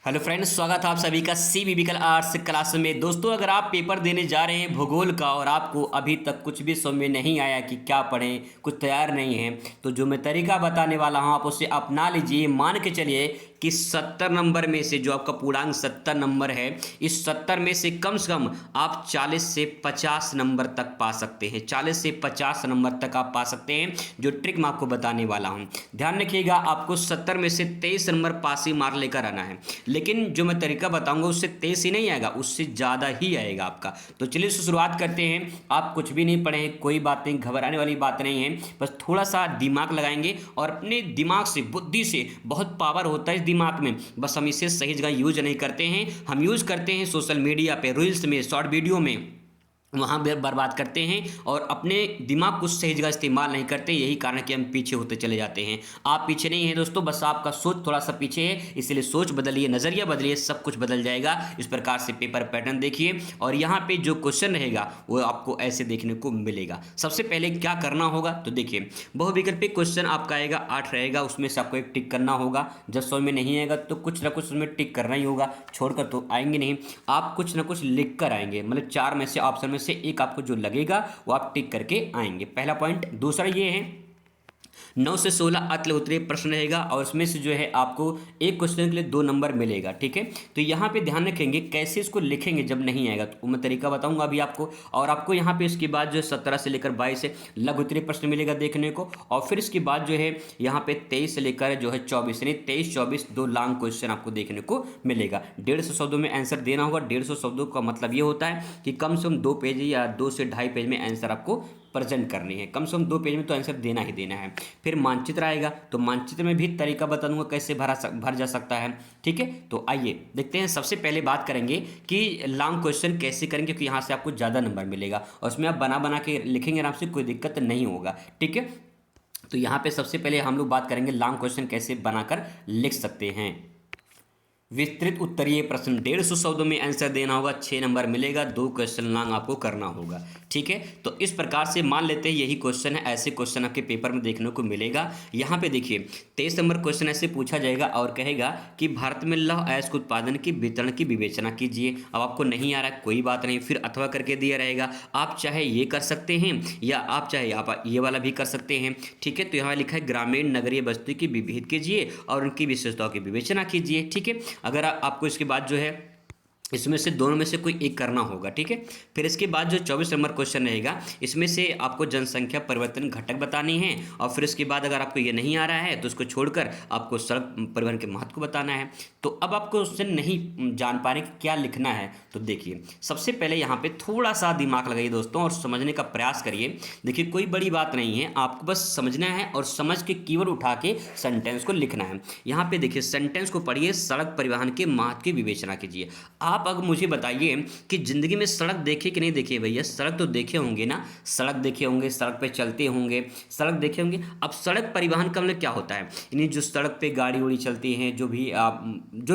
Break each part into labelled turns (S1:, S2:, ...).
S1: Hello friends, स्वागत है आप सभी का सी बिबिकल आर्ट्स क्लास में। दोस्तों, अगर आप पेपर देने जा रहे हैं भूगोल का और आपको अभी तक कुछ भी समझ में नहीं आया कि क्या पढ़ें, कुछ तैयार नहीं है, तो जो मैं तरीका बताने वाला हूं आप उसे अपना लीजिए। मान के चलिए कि 70 नंबर में से, जो आपका पूर्णांक 70 नंबर है, इस 70 में से कम आप 40 से 50 नंबर तक पा सकते हैं। 40 से 50 नंबर तक आप पा सकते हैं, जो ट्रिक मैं आपको बताने वाला हूं। ध्यान रखिएगा, आपको 70 में से 23 नंबर पास ही मार लेकर आना है। लेकिन जो मैं तरीका बताऊंगा उससे 23 ही नहीं आएगा, उससे ज़्यादा ही आएगा आपका। तो चलिए शुरुआत करते हैं। आप कुछ भी नहीं पढ़े हैं, कोई बात नहीं, घबराने वाली बात नहीं है। बस थोड़ा सा दिमाग लगाएंगे और अपने दिमाग से, बुद्धि से, बहुत पावर होता है इस दिमाग में, बस हम इसे सही जगह यूज नहीं करते हैं। हम यूज करते हैं सोशल मीडिया पे, रील्स में, शॉर्ट वीडियो में, वहाँ बर्बाद करते हैं और अपने दिमाग को सही जगह इस्तेमाल नहीं करते। यही कारण है कि हम पीछे होते चले जाते हैं। आप पीछे नहीं हैं दोस्तों, बस आपका सोच थोड़ा सा पीछे है, इसलिए सोच बदलिए, नज़रिया बदलिए, सब कुछ बदल जाएगा। इस प्रकार से पेपर पैटर्न देखिए और यहाँ पे जो क्वेश्चन रहेगा वो आपको ऐसे देखने को मिलेगा। सबसे पहले क्या करना होगा तो देखिए, बहुविकल्पी क्वेश्चन आपका आएगा, 8 रहेगा, उसमें से आपको एक टिक करना होगा। जब 100 में नहीं आएगा तो कुछ ना कुछ उसमें टिक करना ही होगा, छोड़कर तो आएंगे नहीं। आप कुछ ना कुछ लिख कर आएंगे, मतलब 4 में से ऑप्शन में से एक आपको जो लगेगा वो आप टिक करके आएंगे। पहला पॉइंट। दूसरा ये है, 9 से 16 अतल उत्तरीय प्रश्न रहेगा और उसमें से जो है आपको एक क्वेश्चन के लिए 2 नंबर मिलेगा। ठीक है, तो यहाँ पे ध्यान रखेंगे कैसे इसको लिखेंगे जब नहीं आएगा, तो मैं तरीका बताऊंगा अभी आपको। और आपको यहाँ पे इसके बाद जो है 17 से लेकर 22 है लघु उत्तरीय प्रश्न मिलेगा देखने को। और फिर इसके बाद जो है यहाँ पे 23 से लेकर जो है 24, यानी 23-24 2 लॉन्ग क्वेश्चन आपको देखने को मिलेगा। 150 शब्दों में आंसर देना होगा। 150 शब्दों का मतलब ये होता है कि कम से कम 2 पेज या 2 से ढाई पेज में आंसर आपको प्रेजेंट करनी है। कम से कम 2 पेज में तो आंसर देना ही देना है। फिर मानचित्र आएगा, तो मानचित्र में भी तरीका बता दूंगा कैसे भर जा सकता है। ठीक है, तो आइए देखते हैं। सबसे पहले बात करेंगे कि लॉन्ग क्वेश्चन कैसे करेंगे, क्योंकि यहाँ से आपको ज़्यादा नंबर मिलेगा और उसमें आप बना बना के लिखेंगे आराम से, कोई दिक्कत नहीं होगा। ठीक है, तो यहाँ पे सबसे पहले हम लोग बात करेंगे लॉन्ग क्वेश्चन कैसे बनाकर लिख सकते हैं। विस्तृत उत्तरीय प्रश्न, 150 शब्दों में आंसर देना होगा, 6 नंबर मिलेगा, 2 क्वेश्चन लॉन्ग आपको करना होगा। ठीक है, तो इस प्रकार से मान लेते हैं यही क्वेश्चन है। ऐसे क्वेश्चन आपके पेपर में देखने को मिलेगा। यहाँ पे देखिए 23 नंबर क्वेश्चन ऐसे पूछा जाएगा और कहेगा कि भारत में लौह अयस्क उत्पादन की वितरण की विवेचना कीजिए। अब आपको नहीं आ रहा है, कोई बात नहीं, फिर अथवा करके दिया रहेगा। आप चाहे ये कर सकते हैं या आप चाहे आप ये वाला भी कर सकते हैं। ठीक है, तो यहाँ लिखा है ग्रामीण नगरीय बस्ती की विभेद कीजिए और उनकी विशेषताओं की विवेचना कीजिए। ठीक है, अगर आपको इसके बाद जो है इसमें से दोनों में से कोई एक करना होगा। ठीक है, फिर इसके बाद जो 24 नंबर क्वेश्चन रहेगा, इसमें से आपको जनसंख्या परिवर्तन घटक बतानी है। और फिर इसके बाद अगर आपको ये नहीं आ रहा है तो उसको छोड़कर आपको सड़क परिवहन के महत्व को बताना है। तो अब आपको उससे नहीं जान पा रहे कि क्या लिखना है, तो देखिए सबसे पहले यहाँ पे थोड़ा सा दिमाग लगाइए दोस्तों और समझने का प्रयास करिए। देखिए कोई बड़ी बात नहीं है, आपको बस समझना है और समझ के कीवर्ड उठा के सेंटेंस को लिखना है। यहाँ पे देखिए सेंटेंस को पढ़िए, सड़क परिवहन के महत्व की विवेचना कीजिए। आप अगर मुझे बताइए कि ज़िंदगी में सड़क देखे कि नहीं देखे, भैया सड़क तो देखे होंगे ना, सड़क देखे होंगे, सड़क पे चलते होंगे, सड़क देखे होंगे। अब सड़क परिवहन का मतलब क्या होता है, यानी जो सड़क पे गाड़ी उड़ी चलती हैं, जो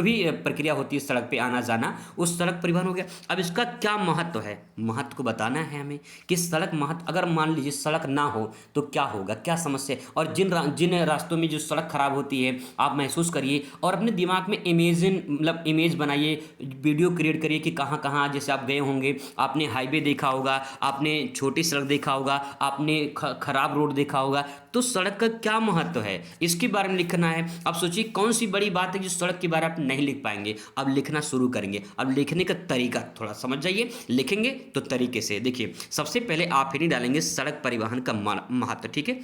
S1: भी प्रक्रिया होती है सड़क पे आना जाना, उस सड़क परिवहन हो गया। अब इसका क्या महत्व है, महत्व को बताना है हमें कि सड़क महत्व, अगर मान लीजिए सड़क ना हो तो क्या होगा, क्या समस्या है। और जिन रास्तों में जो सड़क खराब होती है आप महसूस करिए और अपने दिमाग में इमेज बनाइए, वीडियो क्रिएट करिए कि कहाँ कहाँ जैसे आप गए होंगे, आपने हाईवे देखा होगा, आपने छोटी सड़क देखा होगा, आपने खराब रोड देखा होगा, तो सड़क का क्या महत्व है इसके बारे में लिखना है। अब सोचिए कौन सी बड़ी बात है जो सड़क के बारे में आप नहीं लिख पाएंगे। अब लिखना शुरू करेंगे। अब लिखने का तरीका थोड़ा समझ जाइए, लिखेंगे तो तरीके से। देखिए सबसे पहले आप ही नहीं डालेंगे सड़क परिवहन का महत्व। ठीक है,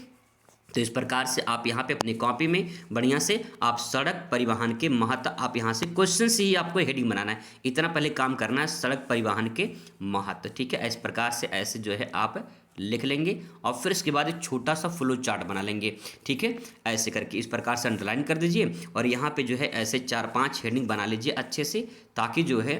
S1: तो इस प्रकार से आप यहाँ पे अपनी कॉपी में बढ़िया से आप सड़क परिवहन के महत्व, आप यहाँ से क्वेश्चन से ही आपको हेडिंग बनाना है, इतना पहले काम करना है, सड़क परिवहन के महत्व। ठीक है, इस प्रकार से ऐसे जो है आप लिख लेंगे और फिर इसके बाद एक छोटा सा फ्लो चार्ट बना लेंगे। ठीक है, ऐसे करके इस प्रकार से अंडरलाइन कर दीजिए और यहाँ पे जो है ऐसे 4-5 हेडिंग बना लीजिए अच्छे से, ताकि जो है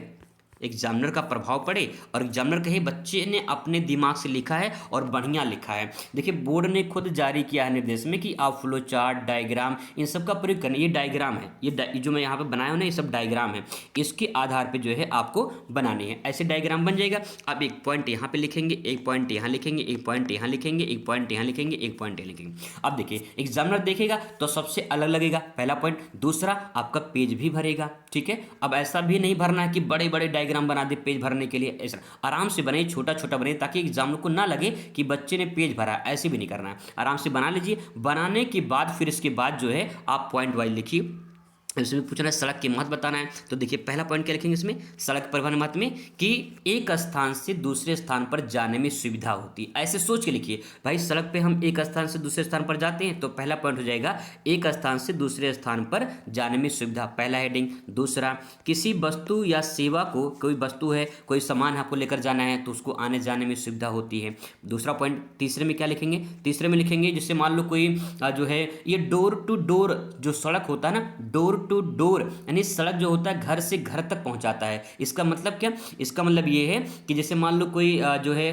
S1: एग्जामिनर का प्रभाव पड़े और एग्जामिनर कहे बच्चे ने अपने दिमाग से लिखा है और बढ़िया लिखा है। देखिए बोर्ड ने खुद जारी किया है निर्देश में कि आप फ्लो चार्ट, डायग्राम इन सब का प्रयोग करें। ये डायग्राम है, ये जो मैं यहाँ पे बनाया हूँ ना, ये सब डायग्राम है। इसके आधार पे जो है आपको बनाने हैं। ऐसे डायग्राम बन जाएगा। आप एक पॉइंट यहाँ पे लिखेंगे, एक पॉइंट यहाँ लिखेंगे, एक पॉइंट यहाँ लिखेंगे, एक पॉइंट यहाँ लिखेंगे, एक पॉइंट यहाँ लिखेंगे। अब देखिए एग्जामिनर देखेगा तो सबसे अलग लगेगा पहला पॉइंट। दूसरा आपका पेज भी भरेगा, ठीक है। अब ऐसा भी नहीं भरना है कि बड़े बड़े डायग्राम बना दे पेज भरने के लिए, ऐसा आराम से बने, छोटा छोटा बने, ताकि एग्जामिनर को ना लगे कि बच्चे ने पेज भरा। ऐसे भी नहीं करना है, आराम से बना लीजिए। बनाने के बाद फिर इसके बाद जो है आप पॉइंट वाइज लिखिए। इसमें पूछना है सड़क की महत्व बताना है, तो देखिए पहला पॉइंट क्या लिखेंगे इसमें, सड़क परिवहन महत्व में कि एक स्थान से दूसरे स्थान पर जाने में सुविधा होती है। ऐसे सोच के लिखिए भाई, सड़क पे हम एक स्थान से दूसरे स्थान पर जाते हैं, तो पहला पॉइंट हो जाएगा एक स्थान से दूसरे स्थान पर जाने में सुविधा, पहला हेडिंग। दूसरा, किसी वस्तु या सेवा को, कोई वस्तु है, कोई सामान आपको लेकर जाना है तो उसको आने जाने में सुविधा होती है, दूसरा पॉइंट। तीसरे में क्या लिखेंगे, तीसरे में लिखेंगे जैसे मान लो कोई जो है ये डोर टू डोर जो सड़क होता है ना, डोर टू डोर यानी सड़क जो होता है घर से घर तक पहुंचाता है। इसका मतलब क्या, इसका मतलब ये है कि जैसे मान लो कोई जो है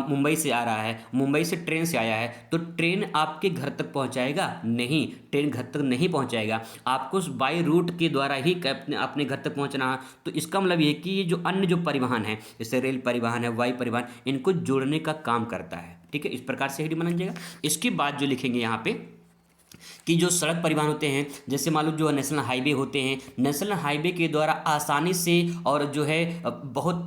S1: मुंबई से आ रहा है, मुंबई से ट्रेन से आया है, तो ट्रेन आपके घर तक पहुंचाएगा नहीं, ट्रेन घर तक नहीं पहुंचाएगा, आपको बाई रूट के द्वारा ही अपने घर तक पहुंचना है। तो इसका मतलब ये कि ये जो अन्य जो परिवहन है, जैसे रेल परिवहन है, वायु परिवहन, इनको जोड़ने का काम करता है, ठीक है। इस प्रकार से हेडिंग बना जाएगा। इसके बाद जो लिखेंगे यहाँ पे कि जो सड़क परिवहन होते हैं, जैसे मान लो जो नेशनल हाईवे होते हैं, नेशनल हाईवे के द्वारा आसानी से और जो है बहुत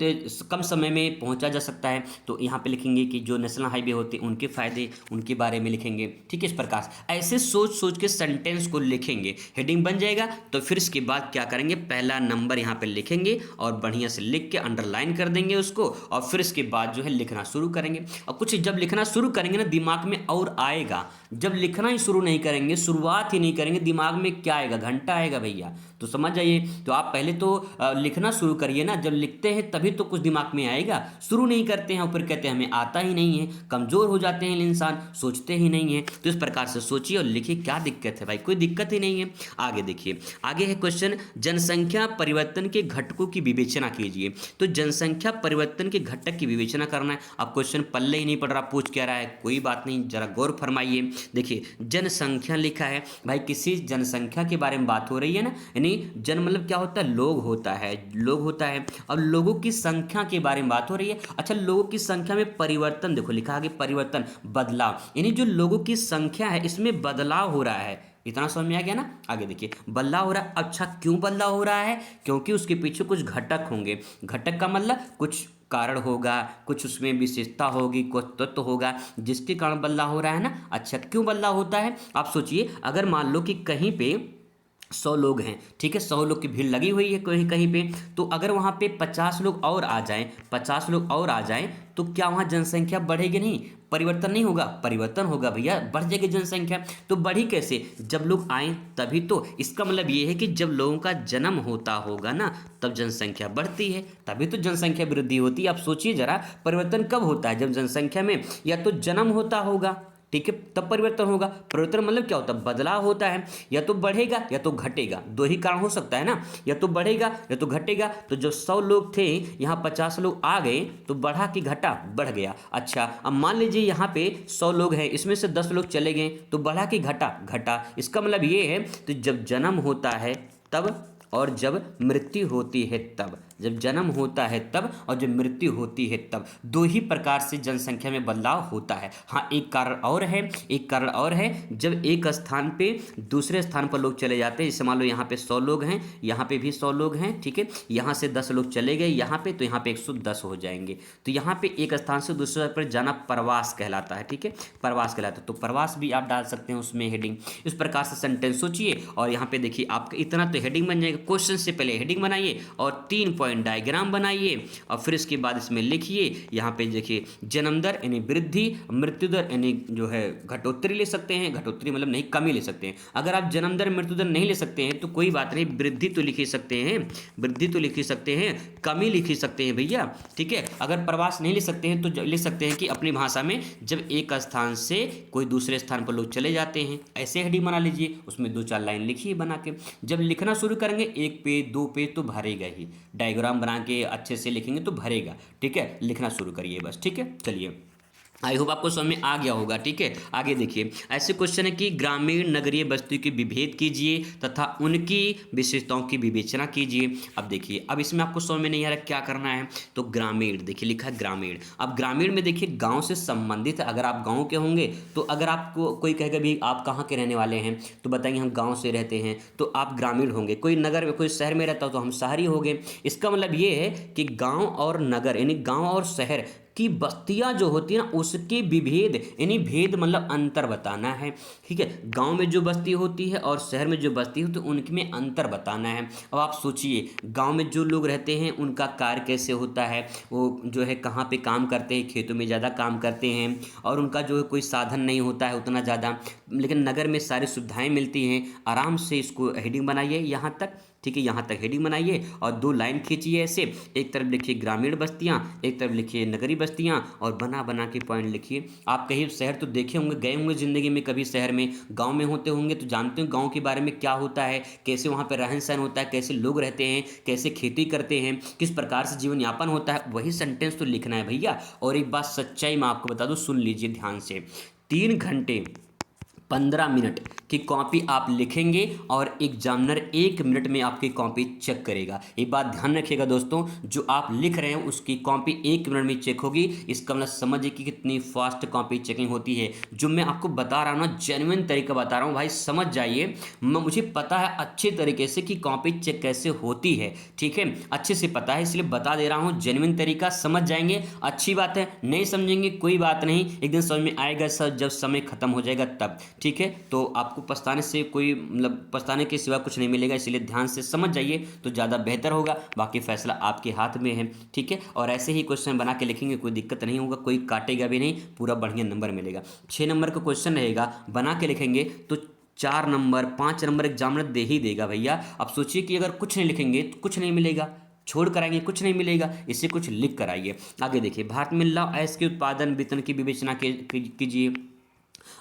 S1: कम समय में पहुंचा जा सकता है, तो यहाँ पे लिखेंगे कि जो नेशनल हाईवे होते हैं उनके फ़ायदे, उनके बारे में लिखेंगे, ठीक है। इस प्रकार ऐसे सोच सोच के सेंटेंस को लिखेंगे, हेडिंग बन जाएगा। तो फिर इसके बाद क्या करेंगे, पहला नंबर यहाँ पे लिखेंगे और बढ़िया से लिख के अंडरलाइन कर देंगे उसको, और फिर इसके बाद जो है लिखना शुरू करेंगे। और कुछ जब लिखना शुरू करेंगे ना दिमाग में और आएगा, जब लिखना ही शुरू नहीं करेंगे, शुरुआत ही नहीं करेंगे, दिमाग में क्या आएगा, घंटा आएगा भैया, तो समझ जाइए। तो आप पहले तो लिखना शुरू करिए ना, जब लिखते हैं तभी तो कुछ दिमाग में आएगा। शुरू नहीं करते हैं और फिर कहते हैं हमें आता ही नहीं है, कमज़ोर हो जाते हैं इंसान, सोचते ही नहीं है। तो इस प्रकार से सोचिए और लिखिए, क्या दिक्कत है भाई, कोई दिक्कत ही नहीं है। आगे देखिए, आगे है क्वेश्चन, जनसंख्या परिवर्तन के घटकों की विवेचना कीजिए। तो जनसंख्या परिवर्तन के घटक की विवेचना करना है। अब क्वेश्चन पल्ले ही नहीं पड़ रहा, पूछ क्या रहा है, कोई बात नहीं, जरा गौर फरमाइए। देखिए जनसंख्या लिखा है भाई, किसी जनसंख्या के बारे में बात हो रही है ना, यानी जन मतलब क्या होता है, लोग होता है, लोग होता है। अब लोगों की संख्या के बारे में बात हो रही है। अच्छा, लोगों की संख्या में परिवर्तन, देखो लिखा आगे परिवर्तन, बदलाव, यानी जो लोगों की संख्या है इसमें बदलाव हो रहा है। इतना समझ में आ गया ना। आगे देखिए, बदलाव हो रहा है। अच्छा, क्यों बदलाव हो रहा है, क्योंकि उसके पीछे कुछ घटक होंगे। घटक का मतलब कुछ कारण होगा, कुछ उसमें विशेषता होगी, कुछ तत्व होगा जिसके कारण बदलाव हो रहा है ना। अच्छा, क्यों बदलाव होता है, आप सोचिए, अगर मान लो कि कहीं पे 100 लोग हैं, ठीक है, 100 लोग की भीड़ लगी हुई है कहीं कहीं पे, तो अगर वहाँ पे 50 लोग और आ जाएं, 50 लोग और आ जाएं, तो क्या वहाँ जनसंख्या बढ़ेगी नहीं, परिवर्तन नहीं होगा, परिवर्तन होगा भैया, बढ़ जाएगी जनसंख्या। तो बढ़ी कैसे, जब लोग आए तभी तो। इसका मतलब ये है कि जब लोगों का जन्म होता होगा ना, तब जनसंख्या बढ़ती है, तभी तो जनसंख्या वृद्धि होती है। आप सोचिए जरा, परिवर्तन कब होता है, जब जनसंख्या में या तो जन्म होता होगा, ठीक है, तब परिवर्तन होगा। परिवर्तन मतलब क्या होता है, बदलाव होता है, या तो बढ़ेगा या तो घटेगा, दो ही कारण हो सकता है ना, या तो बढ़ेगा या तो घटेगा। तो जब 100 लोग थे, यहाँ 50 लोग आ गए, तो बढ़ा कि घटा, बढ़ गया। अच्छा, अब मान लीजिए यहाँ पे 100 लोग हैं, इसमें से 10 लोग चले गए, तो बढ़ा कि घटा, घटा। इसका मतलब ये है, तो जब जन्म होता है तब और जब मृत्यु होती है तब, जब जन्म होता है तब और जब मृत्यु होती है तब, दो ही प्रकार से जनसंख्या में बदलाव होता है। हाँ, एक कारण और है, एक कारण और है, जब एक स्थान पे दूसरे स्थान पर लोग चले जाते हैं, जैसे मान लो यहाँ पे 100 लोग हैं, यहाँ पे भी 100 लोग हैं, ठीक है, यहाँ से 10 लोग चले गए यहाँ पे, तो यहाँ पे 110 हो जाएंगे। तो यहाँ पे एक स्थान से दूसरे पर जाना प्रवास कहलाता है, ठीक है, प्रवास कहलाता है। तो प्रवास भी आप डाल सकते हैं उसमें हेडिंग। इस प्रकार से सेंटेंस सोचिए, और यहाँ पे देखिए आपका इतना तो हेडिंग बन जाएगा। क्वेश्चन से पहले हेडिंग बनाइए और 3 पॉइंट डायग्राम बनाइए, और फिर इसके बाद इसमें लिखिए, यहाँ पे देखिए जन्म दर यानी वृद्धि, मृत्यु दर यानी जो है घटोत्तरी ले सकते हैं, घटोत्तरी मतलब नहीं, कमी ले सकते हैं। अगर आप जन्म दर मृत्यु दर नहीं ले सकते हैं तो कोई बात नहीं, वृद्धि तो लिख ही सकते हैं, वृद्धि तो लिख ही सकते हैं, कमी लिख ही सकते हैं भैया, ठीक है। अगर प्रवास नहीं ले सकते हैं तो लिख सकते हैं कि अपनी भाषा में जब एक स्थान से कोई दूसरे स्थान पर लोग चले जाते हैं, ऐसे हेडिंग बना लीजिए, उसमें 2-4 लाइन लिखिए बना के। जब लिखना शुरू करेंगे 1 पेज 2 पेज तो भरेगा ही, डायग्राम डायग्राम बना के अच्छे से लिखेंगे तो भरेगा। ठीक है, लिखना शुरू करिए बस। ठीक है, चलिए, आई होप आपको समझ में आ गया होगा। ठीक है, आगे देखिए, ऐसे क्वेश्चन है कि ग्रामीण नगरीय बस्ती के विभेद कीजिए तथा उनकी विशेषताओं की विवेचना कीजिए। अब देखिए, अब इसमें आपको समझ में नहीं आ रहा क्या करना है, तो ग्रामीण देखिए लिखा है ग्रामीण। अब ग्रामीण में देखिए गांव से संबंधित है, अगर आप गांव के होंगे तो अगर आपको कोई कहेगा भी आप कहाँ के रहने वाले हैं तो बताएंगे हम गाँव से रहते हैं, तो आप ग्रामीण होंगे। कोई नगर में कोई शहर में रहता हो तो हम शहरी हो गए। इसका मतलब ये है कि गाँव और नगर यानी गाँव और शहर कि बस्तियां जो होती है ना उसके विभेद यानी भेद मतलब अंतर बताना है। ठीक है, गांव में जो बस्ती होती है और शहर में जो बस्ती होती है उनमें अंतर बताना है। अब आप सोचिए, गांव में जो लोग रहते हैं उनका कार्य कैसे होता है, वो जो है कहाँ पे काम करते हैं, खेतों में ज़्यादा काम करते हैं और उनका जो है कोई साधन नहीं होता है उतना ज़्यादा, लेकिन नगर में सारी सुविधाएँ मिलती हैं। आराम से इसको हेडिंग बनाइए यहाँ तक। ठीक है, यहाँ तक हेडिंग बनाइए और 2 लाइन खींचिए ऐसे, एक तरफ लिखिए ग्रामीण बस्तियाँ, एक तरफ लिखिए नगरीय बस्तियाँ और बना बना के पॉइंट लिखिए। आप कहीं शहर तो देखे होंगे, गए होंगे ज़िंदगी में कभी शहर में, गांव में होते होंगे तो जानते हो गांव के बारे में क्या होता है, कैसे वहाँ पर रहन सहन होता है, कैसे लोग रहते हैं, कैसे खेती करते हैं, किस प्रकार से जीवन यापन होता है, वही सेंटेंस तो लिखना है भैया। और एक बात सच्चाई मैं आपको बता दूँ, सुन लीजिए ध्यान से, 3 घंटे 15 मिनट की कॉपी आप लिखेंगे और एग्जामिनर 1 मिनट में आपकी कॉपी चेक करेगा। ये बात ध्यान रखिएगा दोस्तों, जो आप लिख रहे हैं उसकी कॉपी 1 मिनट में चेक होगी। इसका मतलब समझिए कि कितनी फास्ट कॉपी चेकिंग होती है। जो मैं आपको बता रहा हूँ ना, जेन्युइन तरीका बता रहा हूँ भाई, समझ जाइए। मुझे पता है अच्छे तरीके से कि कॉपी चेक कैसे होती है। ठीक है, अच्छे से पता है इसलिए बता दे रहा हूँ, जेन्युइन तरीका, समझ जाएंगे अच्छी बात है, नहीं समझेंगे कोई बात नहीं, एक दिन समझ में आएगा सर जब समय खत्म हो जाएगा तब। ठीक है, तो आपको पछताने से कोई मतलब पछताने के सिवा कुछ नहीं मिलेगा, इसलिए ध्यान से समझ जाइए तो ज़्यादा बेहतर होगा। बाकी फैसला आपके हाथ में है। ठीक है, और ऐसे ही क्वेश्चन बना के लिखेंगे, कोई दिक्कत नहीं होगा, कोई काटेगा भी नहीं, पूरा बढ़िया नंबर मिलेगा। 6 नंबर का क्वेश्चन रहेगा, बना के लिखेंगे तो 4 नंबर 5 नंबर एग्जामिनर दे ही देगा भैया। अब सोचिए कि अगर कुछ नहीं लिखेंगे तो कुछ नहीं मिलेगा, छोड़ कर आएंगे कुछ नहीं मिलेगा, इससे कुछ लिख कर आइए। आगे देखिए, भारत में लौह अयस्क के उत्पादन वितरण की विवेचना कीजिए।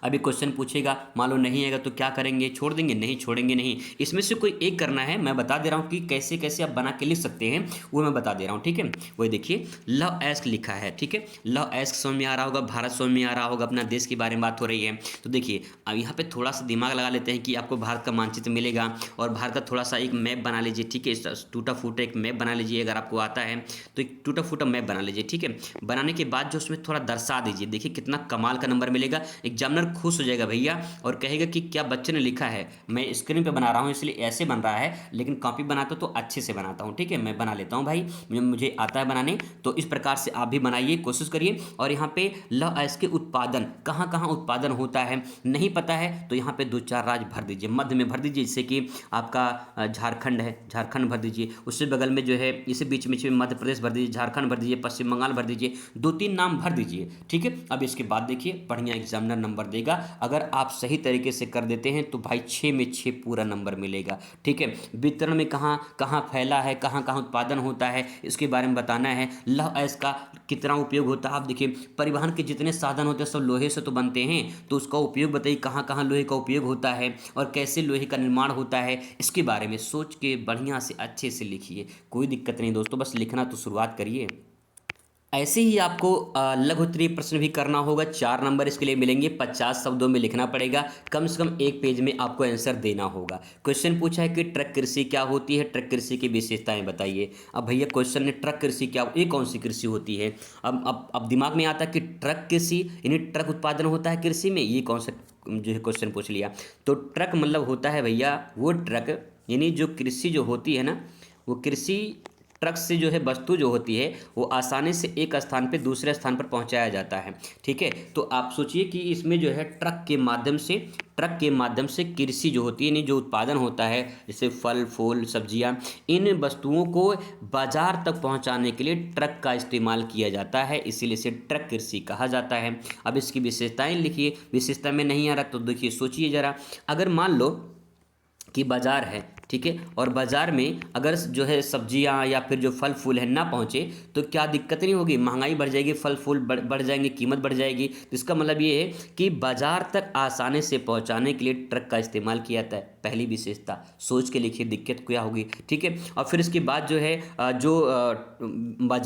S1: अभी क्वेश्चन पूछेगा, मान लो नहीं आएगा तो क्या करेंगे, छोड़ देंगे? नहीं छोड़ेंगे नहीं, इसमें से कोई एक करना है। मैं बता दे रहा हूँ कि कैसे कैसे आप बना के लिख सकते हैं, वो मैं बता दे रहा हूँ। ठीक है, वही देखिए लव एस्क लिखा है। ठीक है, लव एस्क समझ में आ रहा होगा, भारत समझ में आ रहा होगा, अपना देश के बारे में बात हो रही है। तो देखिए अब यहाँ पे थोड़ा सा दिमाग लगा लेते हैं कि आपको भारत का मानचित्र मिलेगा और भारत का थोड़ा सा एक मैप बना लीजिए। ठीक है, टूटा फूटा एक मैप बना लीजिए, अगर आपको आता है तो एक टूटा फूटा मैप बना लीजिए। ठीक है, बनाने के बाद जो उसमें थोड़ा दर्शा दीजिए, देखिए कितना कमाल का नंबर मिलेगा। एग्जामिनर खुश हो जाएगा भैया और कहेगा कि क्या बच्चे ने लिखा है। मैं स्क्रीन पे बना रहा हूँ इसलिए ऐसे बन रहा है, लेकिन कॉपी बनाता तो अच्छे से बनाता हूँ। ठीक है, मैं बना लेता हूँ भाई, मुझे आता है बनाने। तो इस प्रकार से आप भी बनाइए, कोशिश करिए। और यहाँ पे लौह अयस्क के उत्पादन कहाँ कहाँ उत्पादन होता है नहीं पता है तो यहाँ पे 2-4 राज्य भर दीजिए, मध्य में भर दीजिए, जैसे कि आपका झारखंड है, झारखंड भर दीजिए। उससे बगल में जो है, इसे बीच में मध्य प्रदेश भर दीजिए, झारखंड भर दीजिए, पश्चिम बंगाल भर दीजिए, 2-3 नाम भर दीजिए। ठीक है, अब इसके बाद देखिए बढ़िया एग्जामिनर नंबर देगा। अगर आप सही तरीके से कर देते हैं तो भाई 6 में 6 पूरा नंबर मिलेगा। ठीक है, वितरण में कहाँ कहाँ फैला है, कहाँ कहाँ उत्पादन होता है, इसके बारे में बताना है। लौह अयस्क का कितना उपयोग होता है, आप देखिए परिवहन के जितने साधन होते हैं सब लोहे से तो बनते हैं, तो उसका उपयोग बताइए कहाँ कहाँ लोहे का उपयोग होता है और कैसे लोहे का निर्माण होता है, इसके बारे में सोच के बढ़िया से अच्छे से लिखिए। कोई दिक्कत नहीं दोस्तों, बस लिखना तो शुरुआत करिए। ऐसे ही आपको लघु उत्तरीय प्रश्न भी करना होगा। 4 नंबर इसके लिए मिलेंगे, 50 शब्दों में लिखना पड़ेगा, कम से कम 1 पेज में आपको आंसर देना होगा। क्वेश्चन पूछा है कि ट्रक कृषि क्या होती है, ट्रक कृषि की विशेषताएं बताइए। अब भैया क्वेश्चन ने ट्रक कृषि क्या, ये कौन सी कृषि होती है। अब दिमाग में आता है कि ट्रक कृषि यानी ट्रक उत्पादन होता है कृषि में, ये कौन सा जो है क्वेश्चन पूछ लिया। तो ट्रक मतलब होता है भैया वो ट्रक, यानी जो कृषि जो होती है ना, वो कृषि ट्रक से जो है वस्तु जो होती है वो आसानी से एक स्थान पे दूसरे स्थान पर पहुंचाया जाता है। ठीक है, तो आप सोचिए कि इसमें जो है ट्रक के माध्यम से कृषि जो होती है, यानी जो उत्पादन होता है, जैसे फल फूल सब्जियां, इन वस्तुओं को बाजार तक पहुंचाने के लिए ट्रक का इस्तेमाल किया जाता है, इसीलिए इसे ट्रक कृषि कहा जाता है। अब इसकी विशेषताएं लिखिए, विशेषता में नहीं आ रहा तो देखिए सोचिए ज़रा, अगर मान लो कि बाजार है, ठीक है। और बाज़ार में अगर जो है सब्जियां या फिर जो फल फूल है ना पहुंचे तो क्या दिक्कत नहीं होगी, महंगाई बढ़ जाएगी, फल फूल बढ़ जाएंगे, कीमत बढ़ जाएगी। तो इसका मतलब ये है कि बाजार तक आसानी से पहुंचाने के लिए ट्रक का इस्तेमाल किया जाता है। पहली विशेषता सोच के लिखिए दिक्कत क्या होगी, ठीक है। और फिर इसके बाद जो है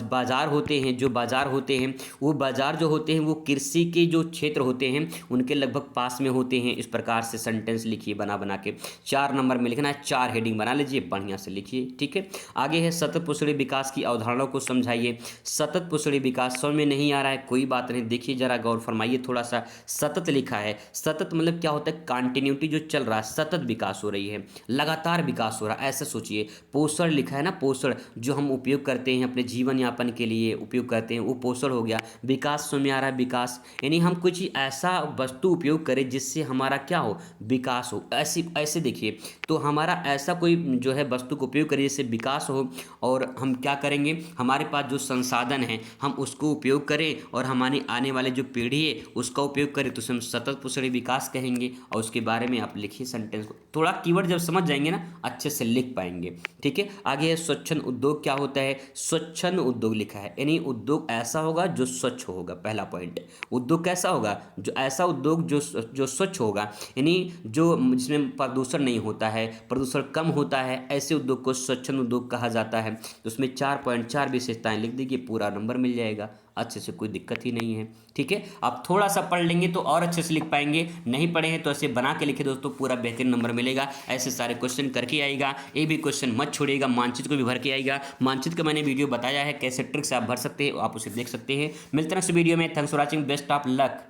S1: बाजार होते हैं, जो बाजार होते हैं वो बाजार जो होते हैं वो कृषि के जो क्षेत्र होते हैं उनके लगभग पास में होते हैं। इस प्रकार से सेंटेंस लिखिए बना बना के। 4 नंबर में लिखना है, 4 हेडिंग बना लीजिए, बढ़िया से लिखिए, ठीक है। आगे है सतत पोषणीय विकास की अवधारणाओं को समझाइए। सतत पोषणीय विकास समझ में नहीं आ रहा है, कोई बात नहीं, देखिए जरा गौर फरमाइए थोड़ा सा। सतत लिखा है, सतत मतलब क्या होता है, कंटिन्यूटी जो चल रहा है, सतत विकास हो रही है, लगातार विकास हो रहा है, ऐसा सोचिए। पोषण लिखा है ना, पोषण जो हम उपयोग करते हैं अपने जीवन यापन के लिए उपयोग करते हैं वो पोषण हो गया। विकास समझ में आ रहा है, विकास यानी हम कुछ ऐसा वस्तु उपयोग करें जिससे हमारा क्या हो, विकास हो। ऐसे ऐसे देखिए, तो हमारा ऐसा कोई जो है वस्तु को उपयोग करें जिससे विकास हो, और हम क्या करेंगे, हमारे पास जो संसाधन है हम उसको उपयोग करें और हमारी आने वाले जो पीढ़ी है उसका उपयोग करें, तो उसे हम सतत पोषणीय विकास कहेंगे। और उसके बारे में आप लिखिए सेंटेंस को, थोड़ा कीवर्ड जब समझ जाएंगे ना अच्छे से लिख पाएंगे, ठीक है। आगे है स्वच्छंद उद्योग क्या होता है। स्वच्छंद उद्योग लिखा है, यानी उद्योग ऐसा होगा जो स्वच्छ होगा, पहला पॉइंट। उद्योग कैसा होगा, जो ऐसा उद्योग जो स्वच्छ होगा, यानी जो जिसमें प्रदूषण नहीं होता है, प्रदूषण कम होता है, ऐसे उद्योग को स्वच्छंद उद्योग कहा जाता है। तो उसमें 4.4 विशेषताएं लिख दीजिए, पूरा नंबर मिल जाएगा, अच्छे से, कोई दिक्कत ही नहीं है, ठीक है। आप थोड़ा सा पढ़ लेंगे तो और अच्छे से लिख पाएंगे, नहीं पढ़े हैं तो ऐसे बना के लिखे दोस्तों, पूरा बेहतरीन नंबर मिलेगा। ऐसे सारे क्वेश्चन करके आएगा, एक भी क्वेश्चन मत छोड़िएगा, मानचित्र को भी भर के आएगा। मानचित्र का मैंने वीडियो बताया है कैसे ट्रिक से आप भर सकते हैं, आप उसे देख सकते हैं। मिलते हैं नेक्स्ट वीडियो में, thanks for watching, best of luck.